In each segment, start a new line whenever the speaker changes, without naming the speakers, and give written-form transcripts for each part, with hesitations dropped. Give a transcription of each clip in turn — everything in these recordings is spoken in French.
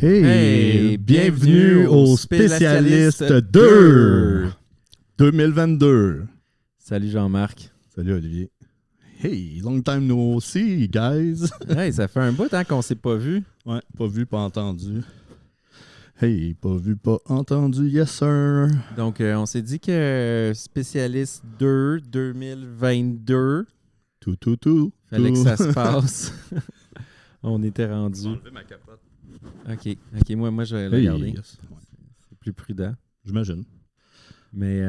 Hey, bienvenue au Spécialiste 2 2022.
Salut Jean-Marc.
Salut Olivier. Hey, long time no see, guys.
Hey, ça fait un bout hein, qu'on s'est pas vu.
Ouais, pas vu, pas entendu. Hey, pas vu, pas entendu, yes sir.
Donc, on s'est dit que Spécialiste 2 2022, fallait que ça se passe. On était rendu.
Je vais enlever ma capote.
OK, moi je vais la garder.
Yes. Ouais.
C'est plus prudent.
J'imagine.
Mais,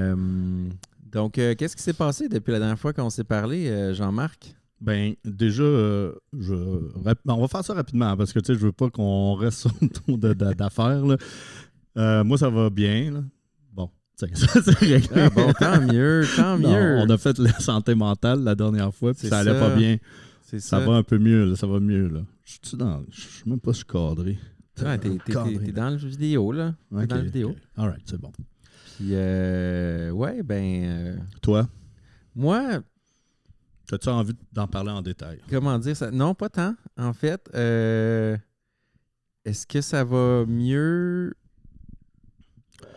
donc, qu'est-ce qui s'est passé depuis la dernière fois qu'on s'est parlé, Jean-Marc?
Ben, déjà, on va faire ça rapidement parce que, tu sais, je veux pas qu'on reste sur le tour d'affaires, là. Moi, ça va bien, là. Bon, ça c'est réglé.
Ah bon, tant mieux.
Non, on a fait la santé mentale la dernière fois, puis ça allait pas bien. Ça va un peu mieux, là. Ça va mieux, là. Je suis même pas cadré.
Ah, t'es dans le vidéo, là. T'es dans le vidéo.
Okay. All right, c'est bon.
Puis, ouais, ben...
Toi?
Moi...
As-tu envie d'en parler en détail?
Comment dire ça? Non, pas tant. En fait, est-ce que ça va mieux?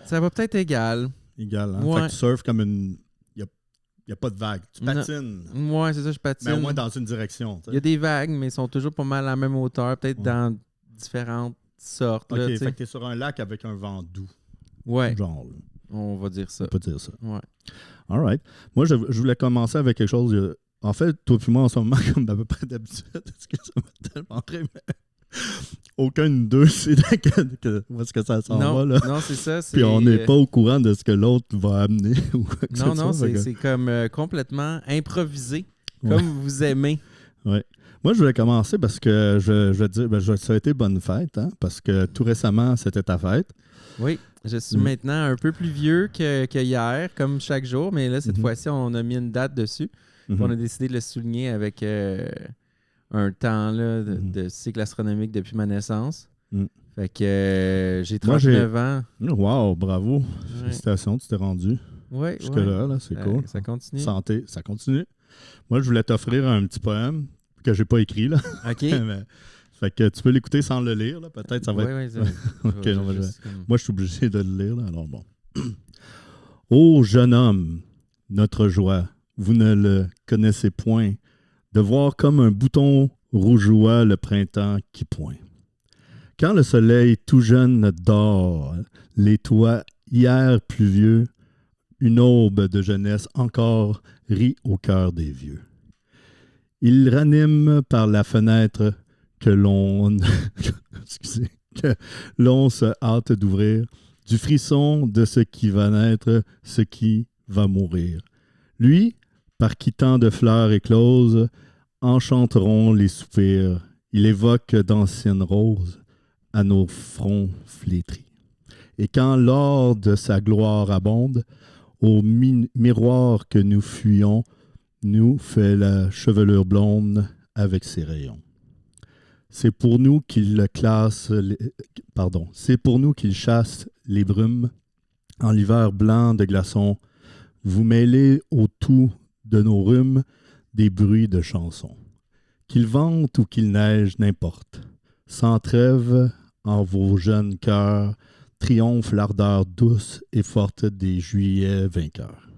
Ça va peut-être égal.
Égal, hein?
Ouais.
Fait que tu surfes comme une... Il n'y a pas de vague. Tu patines.
Ouais, c'est ça, je patine.
Mais au moins dans une direction.
Il y a des vagues, mais ils sont toujours pas mal à la même hauteur, peut-être dans différentes sortes.
OK,
là,
fait que tu es sur un lac avec un vent doux.
Ouais.
Genre, là.
On va dire ça.
On peut dire ça.
Ouais.
All right. Moi, je voulais commencer avec quelque chose... En fait, toi et moi, en ce moment, comme à peu près d'habitude, parce que ça m'a tellement ri, mais aucun de nous deux sait où est-ce que ça s'en va. Là.
Non, c'est ça.
Puis on n'est pas au courant de ce que l'autre va amener. Ou quoi que
non, c'est comme complètement improvisé, comme vous aimez.
Oui. Moi, je voulais commencer parce que je vais te dire, ça a été bonne fête, hein, parce que tout récemment, c'était ta fête.
Oui, je suis maintenant un peu plus vieux que hier, comme chaque jour, mais là, cette fois-ci, on a mis une date dessus. On a décidé de le souligner avec un temps là, de cycle astronomique depuis ma naissance. Fait que j'ai 39 ans.
Wow, bravo. Félicitations, tu t'es rendu.
Ouais,
jusque-là, là, c'est cool.
Ça continue.
Santé, ça continue. Moi, je voulais t'offrir un petit poème que j'ai pas écrit, là.
OK.
Fait que tu peux l'écouter sans le lire, là. Peut-être ça va être... Okay, moi, je suis obligé de le lire, là. Alors bon. Ô jeune homme, notre joie, vous ne le connaissez point, de voir comme un bouton rougeoie le printemps qui pointe. Quand le soleil tout jeune dort, les toits hier pluvieux, une aube de jeunesse encore rit au cœur des vieux. Il ranime par la fenêtre que l'on se hâte d'ouvrir, du frisson de ce qui va naître, ce qui va mourir. Lui, par qui tant de fleurs éclosent, enchanteront les soupirs. Il évoque d'anciennes roses à nos fronts flétris. Et quand l'or de sa gloire abonde, au miroir que nous fuyons, nous fait la chevelure blonde avec ses rayons. C'est pour nous qu'il c'est pour nous qu'il chasse les brumes en l'hiver blanc de glaçons. Vous mêlez au tout de nos rhumes des bruits de chansons. Qu'il vente ou qu'il neige, n'importe. Sans trêve, en vos jeunes cœurs, triomphe l'ardeur douce et forte des juillets vainqueurs.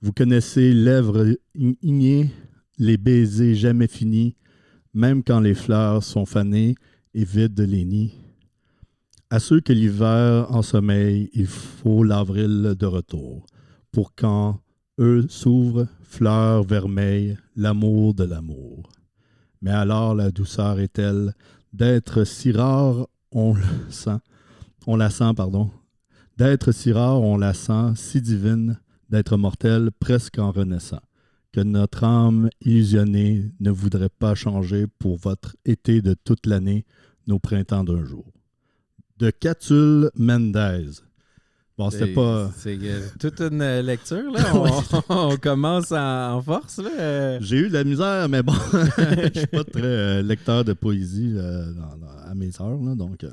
Vous connaissez lèvres ignées, les baisers jamais finis, même quand les fleurs sont fanées et vides les nids. À ceux que l'hiver en sommeil, il faut l'avril de retour, pour quand eux s'ouvrent, fleurs vermeilles, l'amour de l'amour. Mais alors la douceur est telle d'être si rare, on la sent, d'être si rare, on la sent, si divine, d'être mortelle, presque en renaissant, que notre âme illusionnée ne voudrait pas changer pour votre été de toute l'année, nos printemps d'un jour. De Catulle Mendez. Bon, c'était pas...
C'est toute une lecture, là. On commence en force, là.
J'ai eu de la misère, mais bon, je suis pas très lecteur de poésie à mes heures, là, donc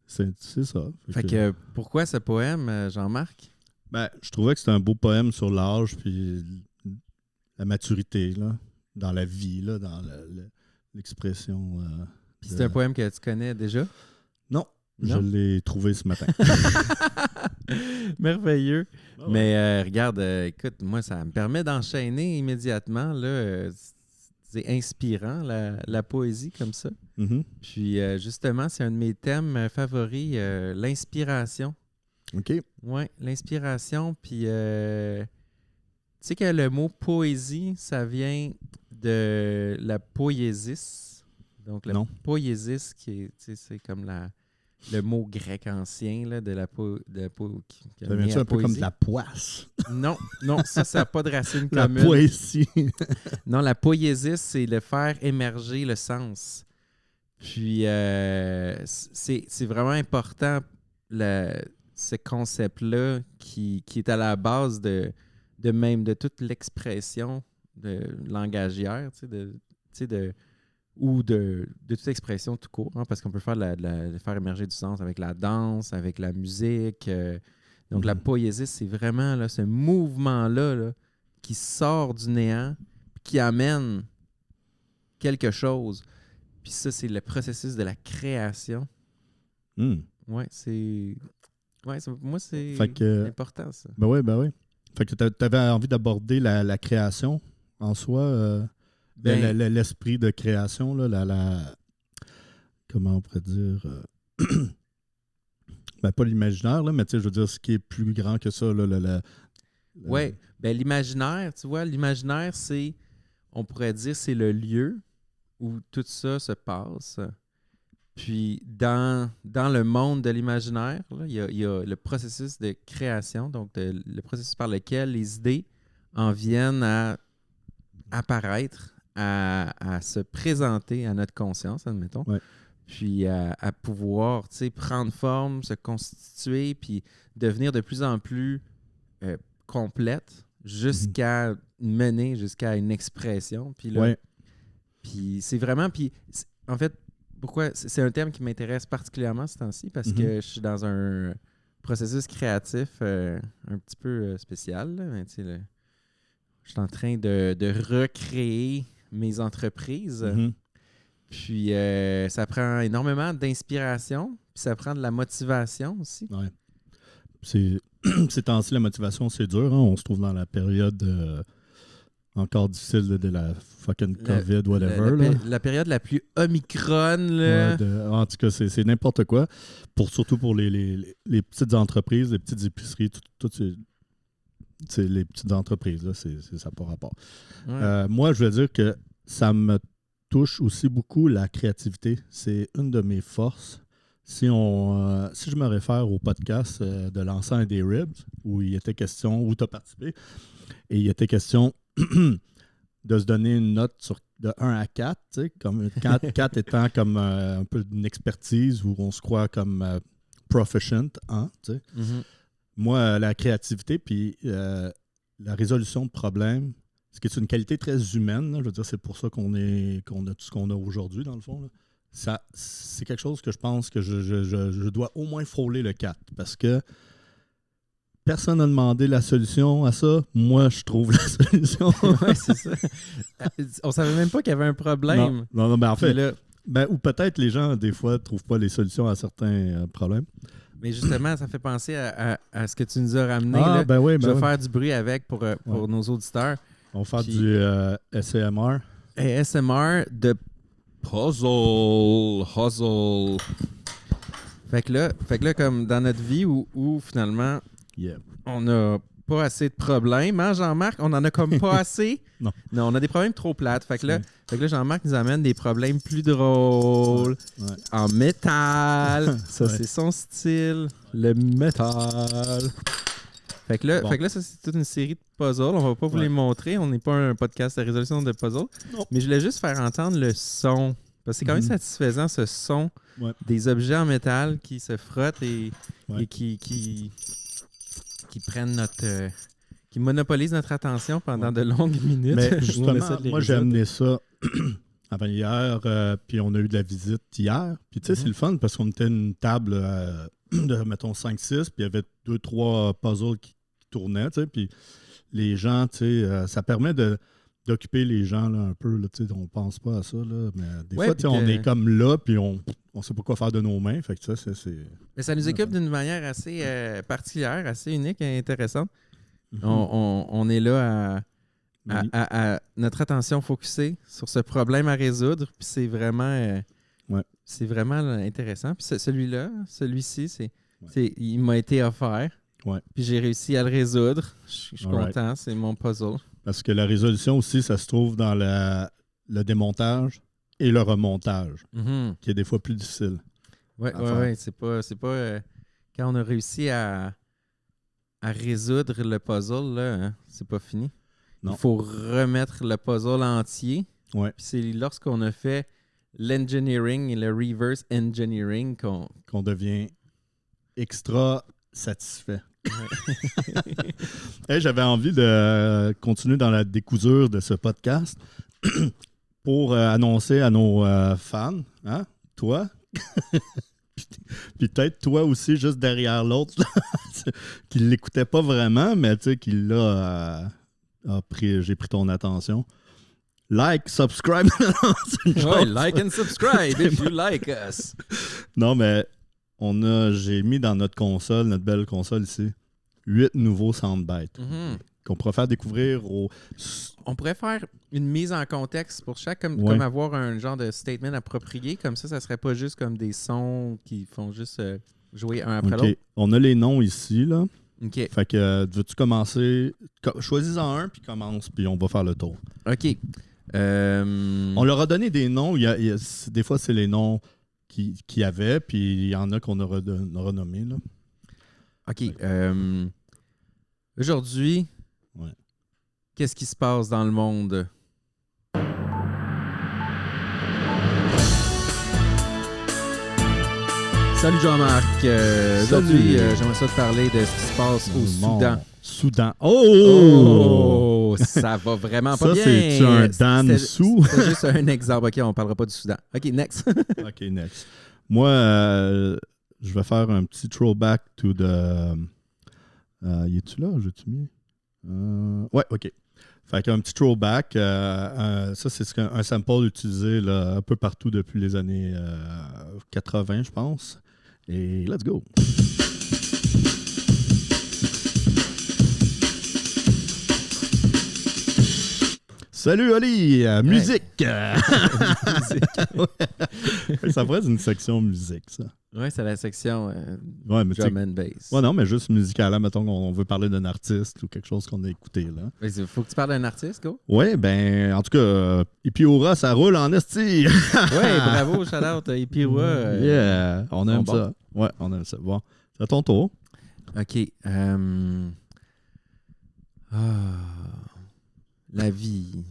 c'est ça.
Fait que pourquoi ce poème, Jean-Marc?
Ben, je trouvais que c'était un beau poème sur l'âge puis la maturité, là, dans la vie, là, dans l'expression.
Puis c'est un poème que tu connais déjà?
Je l'ai trouvé ce matin.
Merveilleux.
Ah ouais.
Mais regarde, écoute, moi, ça me permet d'enchaîner immédiatement. Là, c'est inspirant, la poésie comme ça.
Mm-hmm.
Puis, justement, c'est un de mes thèmes favoris, l'inspiration.
OK.
Oui, l'inspiration. Puis, tu sais que le mot poésie, ça vient de la poiesis. Donc, la poiesis, c'est comme le mot grec ancien là, de la qui
ça vient un peu comme de la poisse.
Non, ça n'a pas de racine
la
commune.
La poésie.
Non, la poiesis, c'est le faire émerger le sens. Puis, c'est vraiment important, ce concept-là qui est à la base de toute l'expression langagière, ou de toute expression tout court, hein, parce qu'on peut faire faire émerger du sens avec la danse, avec la musique. Donc, la poésie, c'est vraiment là, ce mouvement-là là, qui sort du néant, qui amène quelque chose. Puis ça, c'est le processus de la création. Ouais, c'est... Ouais, moi, c'est important, ça.
Ben oui. Fait que tu avais envie d'aborder la création en soi... l'esprit de création, là, comment on pourrait dire... ben, pas l'imaginaire, là, mais je veux dire, ce qui est plus grand que ça.
Oui, ben, l'imaginaire, tu vois, l'imaginaire, c'est, on pourrait dire, c'est le lieu où tout ça se passe. Puis, dans le monde de l'imaginaire, il y a le processus de création, donc le processus par lequel les idées en viennent à apparaître, à se présenter à notre conscience, admettons, puis à pouvoir prendre forme, se constituer, puis devenir de plus en plus complète jusqu'à mener jusqu'à une expression. Puis là, puis c'est vraiment... Puis en fait, pourquoi c'est un thème qui m'intéresse particulièrement ce temps-ci, parce que je suis dans un processus créatif un petit peu spécial. Là, mais je suis en train de recréer mes entreprises. Puis ça prend énormément d'inspiration, puis ça prend de la motivation aussi.
Ouais. Ces temps-ci, la motivation, c'est dur. Hein? On se trouve dans la période encore difficile de la fucking COVID, whatever.
La période la plus Omicron. Là.
Ouais, en tout cas, c'est n'importe quoi. Surtout pour les petites entreprises, les petites épiceries, toutes les petites entreprises. Là, ça n'a pas rapport. Ouais. Moi, je veux dire que ça me touche aussi beaucoup la créativité. C'est une de mes forces. Si je me réfère au podcast de l'encens et des ribs, où il était question, où tu as participé, et il était question de se donner une note de 1 à 4, comme 4 étant comme un peu une expertise où on se croit comme proficient. Moi, la créativité puis la résolution de problèmes, ce qui est une qualité très humaine, là, je veux dire, c'est pour ça qu'on a tout ce qu'on a aujourd'hui, dans le fond. Là. Ça, c'est quelque chose que je pense que je dois au moins frôler le 4, parce que personne n'a demandé la solution à ça. Moi, je trouve la solution.
Oui, c'est ça. On savait même pas qu'il y avait un problème.
Non, mais en fait, là, ou peut-être les gens, des fois, ne trouvent pas les solutions à certains problèmes.
Mais justement, ça fait penser à ce que tu nous as ramené.
Ah,
là. Je vais faire du bruit avec pour nos auditeurs.
On va faire du ASMR.
ASMR de puzzle. Fait que là, comme dans notre vie où finalement, on n'a pas assez de problèmes, hein, Jean-Marc? On n'en a comme pas assez.
Non,
on a des problèmes trop plates. Fait que là, Jean-Marc nous amène des problèmes plus drôles en métal. Ça, c'est son style. Le métal. Fait que là, ça, c'est toute une série de puzzles. On va pas vous les montrer. On n'est pas un podcast de résolution de puzzles. Non. Mais je voulais juste faire entendre le son. Parce que c'est quand même satisfaisant, ce son des objets en métal qui se frottent et qui prennent qui monopolisent notre attention pendant de longues minutes.
Mais justement, moi, j'ai amené ça avant hier, puis on a eu de la visite hier. Puis tu sais, c'est le fun parce qu'on était une table de, mettons, 5-6, puis il y avait 2-3 puzzles qui tournaient, tu sais, puis les gens, tu sais, ça permet de d'occuper les gens là, un peu. Là, on pense pas à ça. Là, mais des
Ouais,
fois,
puis
on est comme là, puis on sait pas quoi faire de nos mains. Fait que ça, c'est...
Mais ça nous occupe d'une manière assez particulière, assez unique et intéressante.
Mhm.
On est là à notre attention focusée sur ce problème à résoudre. Puis c'est vraiment, c'est vraiment intéressant. Puis celui-ci, il m'a été offert.
Ouais.
Puis j'ai réussi à le résoudre. Je suis content, c'est mon puzzle.
Parce que la résolution aussi, ça se trouve dans le démontage et le remontage, qui est des fois plus difficile.
Oui. C'est pas quand on a réussi à résoudre le puzzle, là, hein, c'est pas fini.
Non.
Il faut remettre le puzzle entier.
Ouais.
Puis c'est lorsqu'on a fait l'engineering et le reverse engineering
qu'on devient extra satisfait. Hey, j'avais envie de continuer dans la décousure de ce podcast pour annoncer à nos fans, hein, toi, puis peut-être toi aussi, juste derrière l'autre, qui ne l'écoutait pas vraiment, mais tu sais, qui l'a j'ai pris ton attention. Like, subscribe.
Like and subscribe if you like us.
Non, mais j'ai mis dans notre console, notre belle console ici, 8 nouveaux soundbites qu'on pourrait faire découvrir
On pourrait faire une mise en contexte pour chaque, comme avoir un genre de statement approprié. Comme ça serait pas juste comme des sons qui font juste jouer un après l'autre.
On a les noms ici, là.
OK.
Fait que, veux-tu commencer? Choisis-en un, puis commence, puis on va faire le tour.
OK.
On leur a donné des noms. Des fois, c'est les noms qu'il y avait, puis il y en a qu'on a renommés, là.
OK. Aujourd'hui, qu'est-ce qui se passe dans le monde? Salut Jean-Marc. Aujourd'hui, j'aimerais ça te parler de ce qui se passe au Soudan.
Soudan. Oh!
Ça va vraiment pas bien.
Ça, c'est-tu un Dan Sou?
C'est juste un exemple. OK, on ne parlera pas du Soudan. OK, next.
OK, next. Moi, je vais faire un petit throwback to the... y es-tu là? J'ai-tu mis? Ouais, OK. Fait qu'un petit throwback. Ça, c'est un sample utilisé là, un peu partout depuis les années 80, je pense. Et let's go! Salut Oli! Musique! Ça pourrait être une section musique, ça.
Oui, c'est la section
drum
and bass.
Ouais, non, mais juste musical. Mettons qu'on veut parler d'un artiste ou quelque chose qu'on a écouté. Là.
Il faut que tu parles d'un artiste, go.
Oui, ben, en tout cas, Ipiura, ça roule en esti.
Oui, bravo, shout-out, Ipiura.
Yeah, on aime ça. Ouais, on aime ça. Bon, c'est à ton tour.
OK. La vie.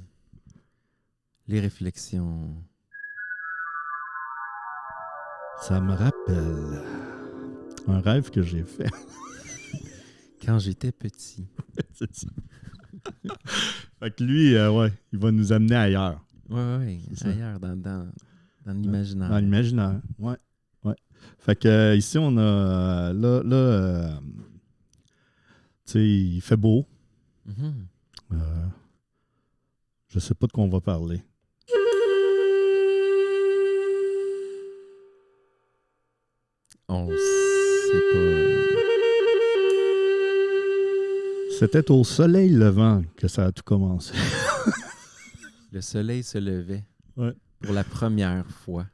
Les réflexions.
Ça me rappelle un rêve que j'ai fait.
Quand j'étais petit.
C'est ça. Fait que lui, il va nous amener ailleurs.
Oui, ailleurs, dans l'imaginaire.
Dans l'imaginaire, ouais. Fait que ici, on a... Là tu sais, il fait beau. Je sais pas de quoi on va parler.
On sait pas.
C'était au soleil levant que ça a tout commencé.
Le soleil se levait.
Ouais.
Pour la première fois.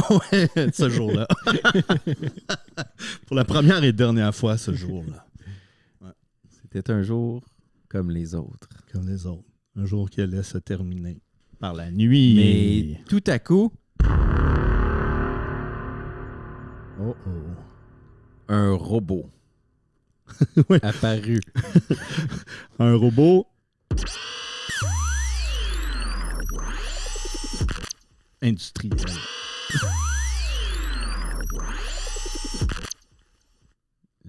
Ouais, ce jour-là. Pour la première et dernière fois, ce jour-là. Ouais.
C'était un jour comme les autres.
Comme les autres. Un jour qui allait se terminer par la nuit.
Mais tout à coup... Un robot apparu.
Un robot industriel.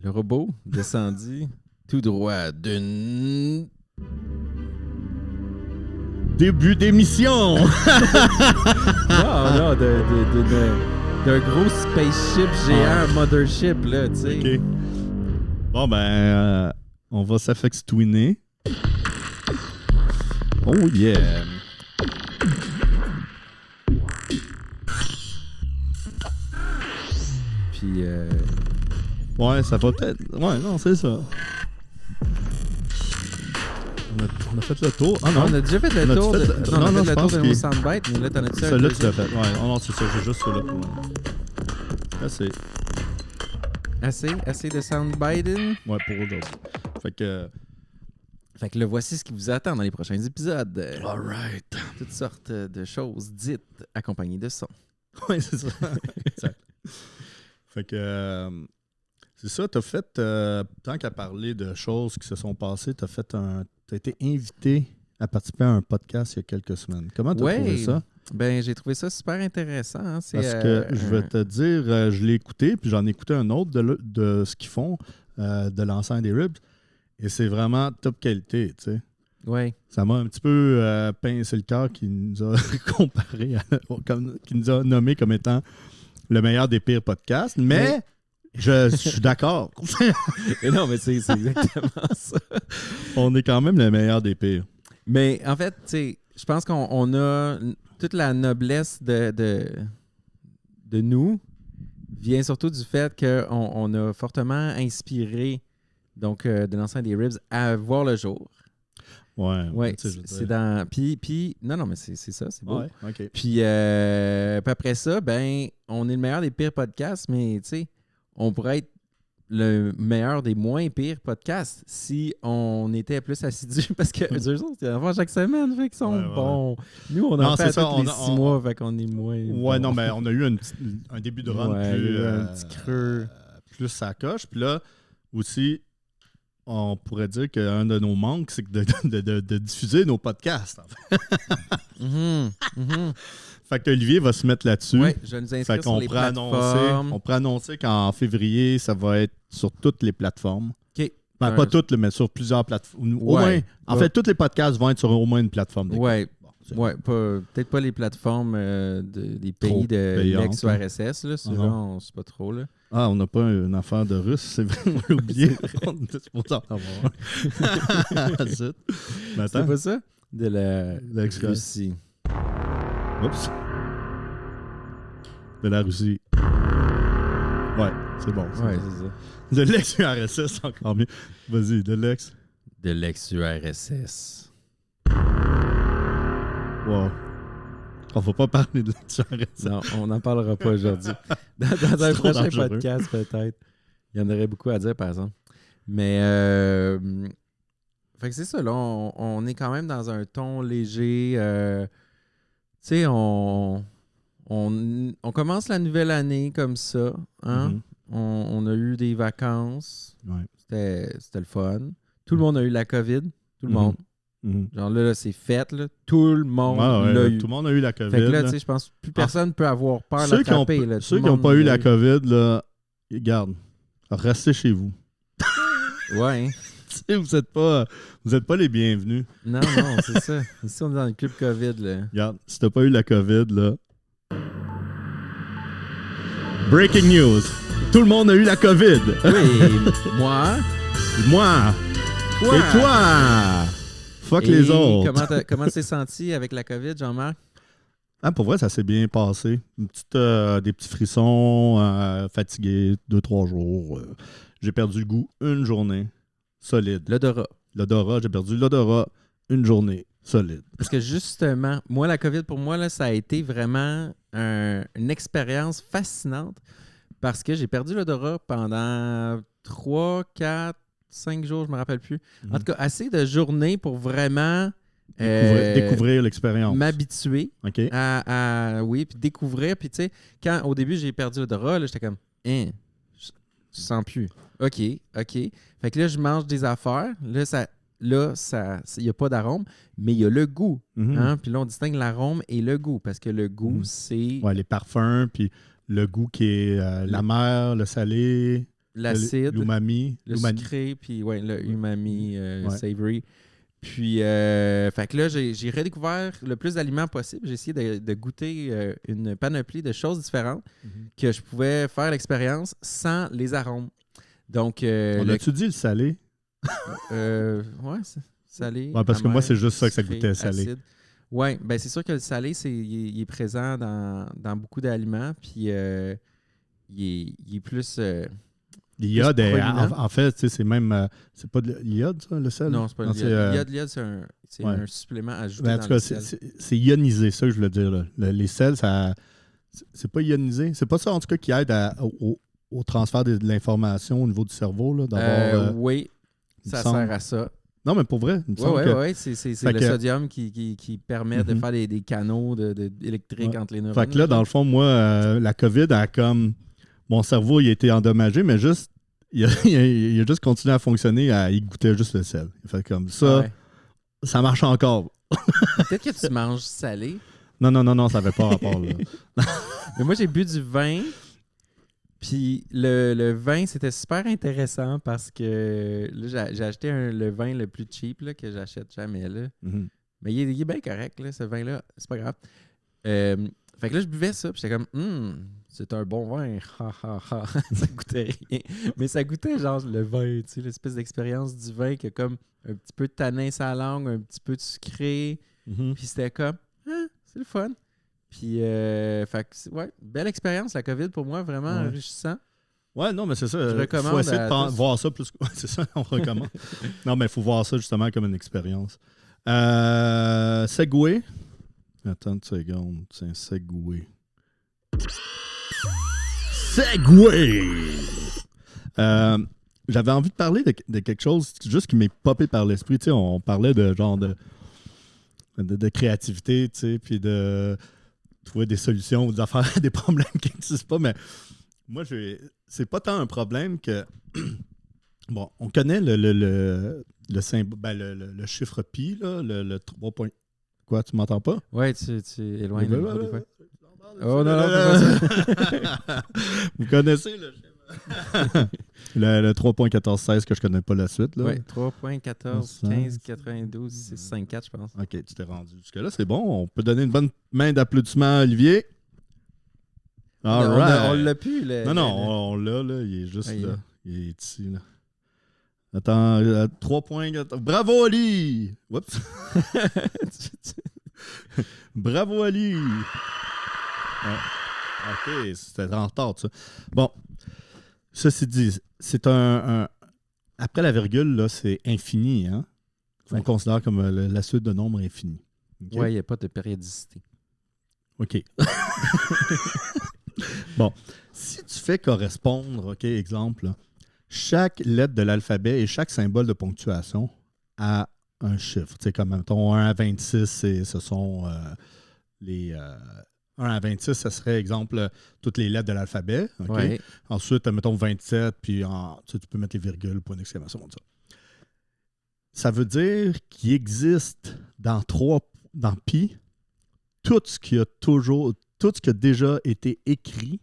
Le robot descendit tout droit d'une...
Début d'émission!
Non, d'un gros spaceship géant, mothership, là, tu sais.
OK. Bon, ben, on va s'affectuiner. Oh yeah!
Puis...
Ouais, ça va peut-être... Ouais, non, c'est ça. On a fait le tour. Ah non,
on a déjà fait le tour.
Non,
on a
je
fait le
pense
tour de
qu'il...
nos soundbites, mais là, t'en as-tu un?
Celui-là, tu l'as fait. Ouais, oh non, c'est ça, j'ai juste celui-là pour...
Assez de soundbiting?
Ouais, pour aujourd'hui.
Fait que là, voici ce qui vous attend dans les prochains épisodes.
Alright.
Toutes sortes de choses dites accompagnées de son.
Oui, c'est ça. Exact. Fait que... c'est ça, t'as fait... tant qu'à parler de choses qui se sont passées, t'as été invité à participer à un podcast il y a quelques semaines. Comment t'as trouvé ça?
Ben, j'ai trouvé ça super intéressant. Hein.
Parce que je vais te dire, je l'ai écouté, puis j'en ai écouté un autre de ce qu'ils font, de l'enceinte des Ribs, et c'est vraiment top qualité, tu sais.
Oui.
Ça m'a un petit peu pincé le cœur qui nous a comparé, qui nous a nommé comme étant le meilleur des pires podcasts, mais je suis d'accord.
Et non, mais c'est exactement ça.
On est quand même le meilleur des pires.
Mais en fait, tu sais, je pense qu'on a toute la noblesse de nous vient surtout du fait qu'on a fortement inspiré donc de l'enceinte des Ribs à voir le jour.
Ouais,
c'est dans... Puis, non, mais c'est ça, c'est beau.
Ouais, OK.
Puis après ça, ben, on est le meilleur des pires podcasts, mais tu sais, on pourrait être le meilleur des moins pires podcasts si on était plus assidus parce que eux autres, ils en font chaque semaine, fait qu'ils sont bons. Nous, on en fait tous les 6 mois, fait qu'on est moins.
Ouais, non, mais on a eu un début de run plus.
Un petit creux.
Plus ça coche. Puis là, aussi, on pourrait dire qu'un de nos manques, c'est de diffuser nos podcasts. En fait. Fait qu'Olivier va se mettre là-dessus.
Oui, je vais nous inscrire sur les plateformes.
On pourrait annoncer qu'en février, ça va être sur toutes les plateformes.
OK.
Ben, pas toutes, mais sur plusieurs plateformes. Au moins, en fait, tous les podcasts vont être sur au moins une plateforme.
Oui. Ouais, peut-être pas les plateformes des pays de l'ex-URSS. Là, souvent, on ne sait pas trop. Là.
Ah, on n'a pas une affaire de russe, c'est vrai, on l'a oublié. On était supposé en avoir.
C'est pas ça? De la Russie.
Oups. De la Russie. Ouais, c'est bon.
Ouais, c'est ça.
De l'ex-URSS, c'est encore mieux. Vas-y, de l'ex.
De l'ex-URSS.
Wow. On va pas parler de l'ex-URSS.
Non, on n'en parlera pas aujourd'hui. Dans un prochain podcast, peut-être. Il y en aurait beaucoup à dire, par exemple. Mais, fait que c'est ça, là, on est quand même dans un ton léger. Tu sais, on commence la nouvelle année comme ça. Hein? On a eu des vacances.
Ouais.
C'était le fun. Tout le monde a eu la COVID. Tout le monde. Genre là, c'est fait. Là. Tout le monde l'a eu.
Tout le monde a eu la COVID.
Fait que là, tu sais, je pense que plus personne ne peut avoir peur de l'attraper.
Ceux qui n'ont pas eu la COVID, là, garde, restez chez vous.
Ouais.
Vous n'êtes pas les bienvenus.
Non, c'est ça. Ici, on est dans le club COVID. Là.
Regarde, si t'as pas eu la COVID, là... Breaking news! Tout le monde a eu la COVID!
Oui, moi.
Moi!
Toi.
Et toi! Fuck les autres!
Comment tu t'es senti avec la COVID, Jean-Marc?
Ah, pour vrai, ça s'est bien passé. Des petits frissons, fatigué, 2-3 jours. J'ai perdu le goût une journée. Solide. L'odorat, j'ai perdu l'odorat une journée. Solide.
Parce que justement, moi, la COVID, pour moi, là, ça a été vraiment une expérience fascinante parce que j'ai perdu l'odorat pendant 3, 4, 5 jours, je ne me rappelle plus. En tout cas, assez de journées pour vraiment
découvrir l'expérience.
M'habituer
okay.
Oui, puis découvrir. Puis tu sais, quand au début, j'ai perdu l'odorat, là, j'étais comme, je sens plus. OK. Fait que là, je mange des affaires. Là, il n'y a pas d'arôme, mais il y a le goût. Hein? Puis là, on distingue l'arôme et le goût, parce que le goût, c'est...
Ouais, les parfums, puis le goût qui est l'amer, le salé,
l'acide,
l'umami.
Le sucré, puis le umami savory. Puis, fait que là, j'ai redécouvert le plus d'aliments possible. J'ai essayé de goûter une panoplie de choses différentes que je pouvais faire l'expérience sans les arômes. Donc,
on a-tu dit le salé?
Ouais, salé.
Ouais, parce que moi, c'est juste ça que ça
sucré,
goûtait salé.
acide. Oui, ben c'est sûr que le salé, il est présent dans beaucoup d'aliments, puis il est plus.
L'iode,
proéminent.
en fait, c'est même. C'est pas de l'iode, ça, le sel?
Non, c'est pas l'iode. L'iode, c'est un supplément ajouté
en
dans
tout cas,
le sel.
c'est ionisé, ça que je voulais dire. Là. Les sels, ça. C'est pas ionisé. C'est pas ça, en tout cas, qui aide au transfert de l'information au niveau du cerveau. Là,
oui, ça sert à ça.
Non, mais pour vrai, il me semble que...
Oui, c'est le sodium qui permet de faire des canaux électriques entre les neurones.
Fait que là, dans le fond, moi, la COVID a comme... Mon cerveau, il a été endommagé, mais juste... Il a juste continué à fonctionner, il goûtait juste le sel. Il fait comme ça, ça marche encore.
Peut-être que tu manges salé.
Non, ça n'avait pas rapport, là.
Mais moi, j'ai bu du vin, puis le vin, c'était super intéressant parce que là, j'ai acheté le vin le plus cheap là, que j'achète jamais, là.
Mm-hmm.
Mais il est bien correct, là, ce vin-là. C'est pas grave. Fait que là, je buvais ça, puis j'étais comme, c'est un bon vin. Ça goûtait rien. Mais ça goûtait genre le vin, tu sais, l'espèce d'expérience du vin qui a comme un petit peu de tanin sur la langue, un petit peu de sucré.
Mm-hmm.
Puis c'était comme, c'est le fun. Puis, fait que, belle expérience, la COVID pour moi, vraiment enrichissant.
Ouais, non, mais c'est ça.
Je recommande.
Il faut essayer de voir ça plus. Ouais, c'est ça, on recommande. Non, mais il faut voir ça justement comme une expérience. Segway. Attends une seconde. C'est Segway. Segway! J'avais envie de parler de quelque chose juste qui m'est popé par l'esprit. Tu sais, on parlait de genre de créativité, tu sais, puis de trouver des solutions aux affaires, des problèmes qui n'existent pas. Mais moi, c'est pas tant un problème que... Bon, on connaît le symbole, le chiffre pi, là, le 3 points. Quoi, tu m'entends pas?
Ouais, tu éloignes le micro des fois.
Oh non, vous connaissez le chiffre? le 3.1416 que je connais pas la suite.
Oui, 3.14, 15, 92, 6, 5, 4, je pense.
OK, tu t'es rendu jusque-là. C'est bon. On peut donner une bonne main d'applaudissement à Olivier.
On l'a pu.
On l'a, là. Il est juste là. Il est ici, là. Attends, 3.14. Bravo, Ali! Oups! Bravo, Ali! Ouais. OK, c'était en retard, ça. Bon, ceci dit, c'est un... Après la virgule, là, c'est infini, hein? On considère comme la suite de nombres infinis. Okay?
Oui, il n'y a pas de périodicité.
OK. Bon, si tu fais correspondre, OK, exemple, là, chaque lettre de l'alphabet et chaque symbole de ponctuation à un chiffre. Tu sais, comme, mettons, 1 à 26, ce sont les... 1 à 26, ce serait, exemple, toutes les lettres de l'alphabet. Okay?
Ouais.
Ensuite, mettons 27, puis tu peux mettre les virgules, point d'exclamation, tout ça. Ça veut dire qu'il existe dans pi, tout ce qui a déjà été écrit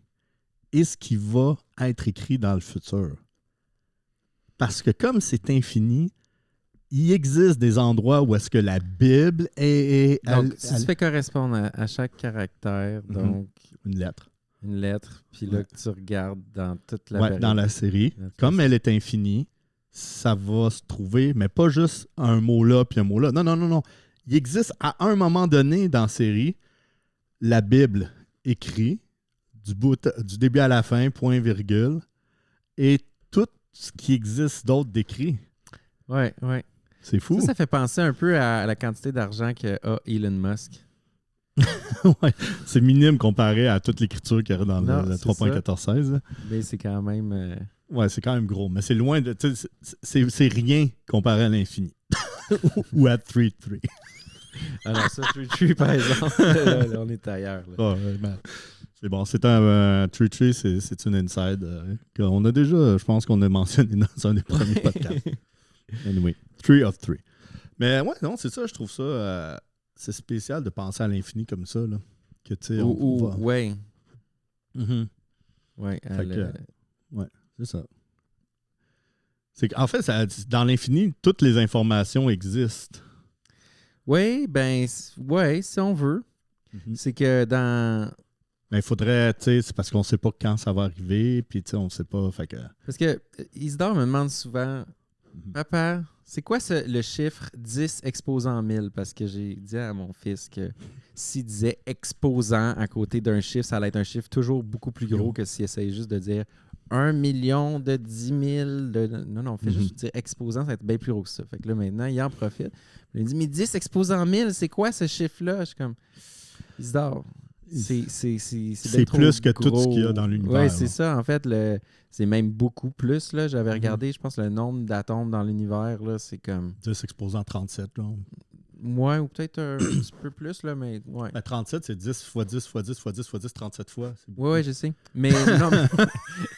et ce qui va être écrit dans le futur. Parce que comme c'est infini, il existe des endroits où est-ce que la Bible est...
Donc, si tu fais correspondre à chaque caractère, donc...
Une lettre.
Puis là, que tu regardes dans toute la période.
Dans la série. Comme elle est infinie, ça va se trouver, mais pas juste un mot là puis un mot là. Non. Il existe à un moment donné dans la série, la Bible écrit du début à la fin, point, virgule, et tout ce qui existe d'autre d'écrit.
Ouais.
C'est fou.
Ça fait penser un peu à la quantité d'argent qu'a Elon Musk.
Ouais, c'est minime comparé à toute l'écriture qu'il y a dans le 3.1416.
Mais c'est quand même...
Ouais, c'est quand même gros. Mais c'est loin de... C'est rien comparé à l'infini. Ou à 3.3.
Alors ça, 3.3, par exemple, on est ailleurs. Là.
C'est bon. C'est un 3.3, c'est une inside qu'on a déjà, je pense qu'on a mentionné dans un des premiers podcasts. Anyway, 3 of 3. Mais ouais, non, c'est ça, je trouve ça... c'est spécial de penser à l'infini comme ça. Là. Que, tu sais,
ouais.
Mm-hmm.
Ouais,
ouais, c'est ça. En fait, dans l'infini, toutes les informations existent.
Oui, si on veut. Mm-hmm. C'est que dans...
Mais il faudrait, tu sais, c'est parce qu'on ne sait pas quand ça va arriver, puis tu sais, on ne sait pas. Fait que...
Parce que Isidore me demande souvent, Papa, c'est quoi le chiffre 10 exposant 1000? Parce que j'ai dit à mon fils que s'il disait exposant à côté d'un chiffre, ça allait être un chiffre toujours beaucoup plus gros que s'il essayait juste de dire 1 million de 10 000. Non, fait juste dire exposant, ça va être bien plus gros que ça. Fait que là, maintenant, il en profite. Il me dit, mais 10 exposant 1000, c'est quoi ce chiffre-là? Je suis comme, Isidore, c'est
plus que tout ce qu'il y a dans l'univers.
Oui, c'est ça. En fait, c'est même beaucoup plus. Là. J'avais regardé, je pense, le nombre d'atomes dans l'univers. Là, c'est comme...
10 exposant 37. Là.
Ouais, ou peut-être un petit peu plus, là, mais ouais.
37, c'est 10 fois 10 fois 10 fois 10 fois 10, 37 fois.
Oui, je sais. Mais non,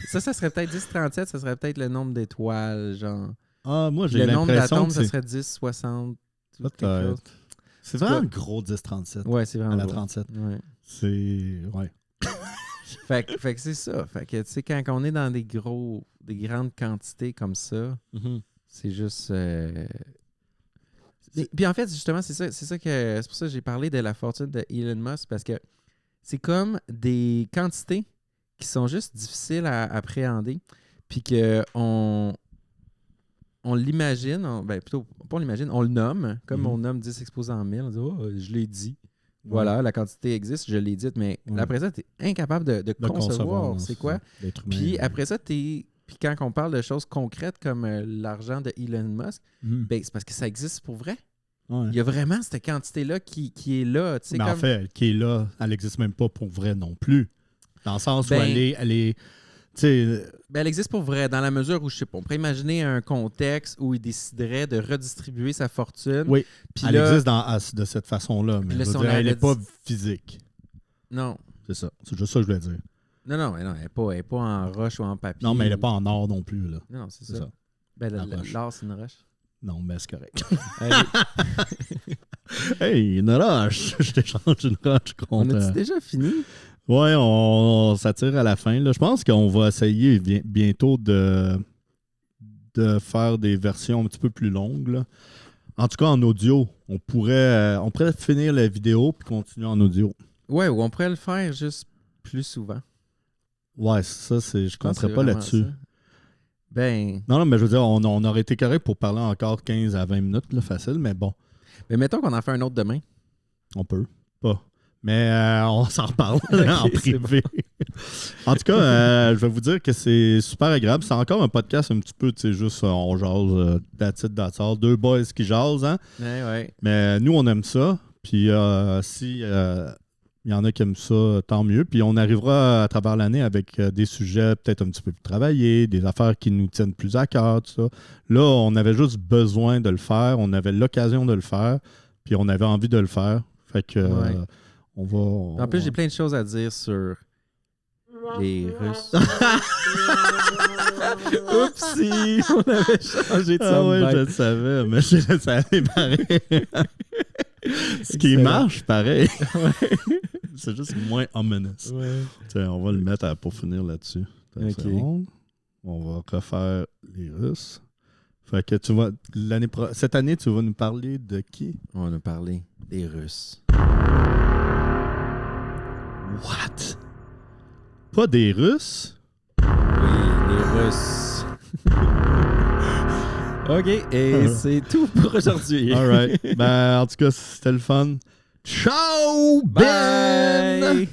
ça serait peut-être 10, 37, ça serait peut-être le nombre d'étoiles, genre.
Ah, moi, j'ai
le
l'impression
nombre d'atomes,
que
ça serait 10, 60.
C'est vraiment gros 10, 37.
Ouais, c'est vraiment
à la
gros.
37.
Ouais.
C'est... Ouais.
fait que c'est ça. Fait que, tu sais, quand on est dans des grandes quantités comme ça, c'est juste... Puis en fait, justement, c'est pour ça que j'ai parlé de la fortune de Elon Musk, parce que c'est comme des quantités qui sont juste difficiles à appréhender, puis qu'on l'imagine, plutôt, pas on l'imagine, on le nomme, comme on nomme 10 exposants 1000, on dit « Oh, je l'ai dit ». Voilà, la quantité existe, je l'ai dite, mais après ça, tu es incapable de concevoir c'est quoi. Puis après ça, puis quand on parle de choses concrètes comme l'argent de Elon Musk, c'est parce que ça existe pour vrai.
Ouais.
Il y a vraiment cette quantité-là qui est là.
Mais comme... en fait, qui est là, elle n'existe même pas pour vrai non plus. Dans le sens où elle est
elle existe pour vrai, dans la mesure où, je sais pas, on pourrait imaginer un contexte où il déciderait de redistribuer sa fortune.
Oui,
puis
elle existe de cette façon-là, mais elle n'est pas physique.
Non.
C'est ça, c'est juste ça que je voulais dire.
Non, elle n'est pas en roche ou en papier.
Non, mais elle n'est pas en or non plus. Là.
Non, c'est ça. L'or, c'est une roche. Non,
mais c'est correct. Hey, une roche! Je t'échange une roche contre...
On a-tu déjà fini?
Oui, on s'attire à la fin. Là. Je pense qu'on va essayer bientôt de faire des versions un petit peu plus longues. Là. En tout cas, en audio. On pourrait finir la vidéo puis continuer en audio.
Oui, ou on pourrait le faire juste plus souvent.
Ouais, ça, je ne compterais pas là-dessus. Non, mais je veux dire, on aurait été correct pour parler encore 15 à 20 minutes, là, facile, mais bon.
Mais mettons qu'on en fait un autre demain.
On peut. Pas. Mais on s'en reparle en privé. En tout cas, je vais vous dire que c'est super agréable. C'est encore un podcast un petit peu, tu sais, juste on jase, that's it, that's all. Deux boys qui jasent, hein?
Ouais.
Mais nous, on aime ça. Puis si il y en a qui aiment ça, tant mieux. Puis on arrivera à travers l'année avec des sujets peut-être un petit peu plus travaillés, des affaires qui nous tiennent plus à cœur, tout ça. Là, on avait juste besoin de le faire. On avait l'occasion de le faire. Puis on avait envie de le faire. Fait que on va...
En plus, j'ai plein de choses à dire sur les Russes. Oupsie! On avait changé de son.
Oui, je le savais, mais je le savais pareil. Ce qui marche, pareil. C'est juste moins ominous.
Ouais.
Tiens, on va le mettre pour finir là-dessus.
Okay.
On va refaire les Russes. Fait que cette année, tu vas nous parler de qui?
On va nous parler des Russes.
What? Pas des Russes?
Oui, les Russes. OK, et c'est tout pour aujourd'hui.
All right. En tout cas, c'était le fun. Ciao, Ben!
Bye!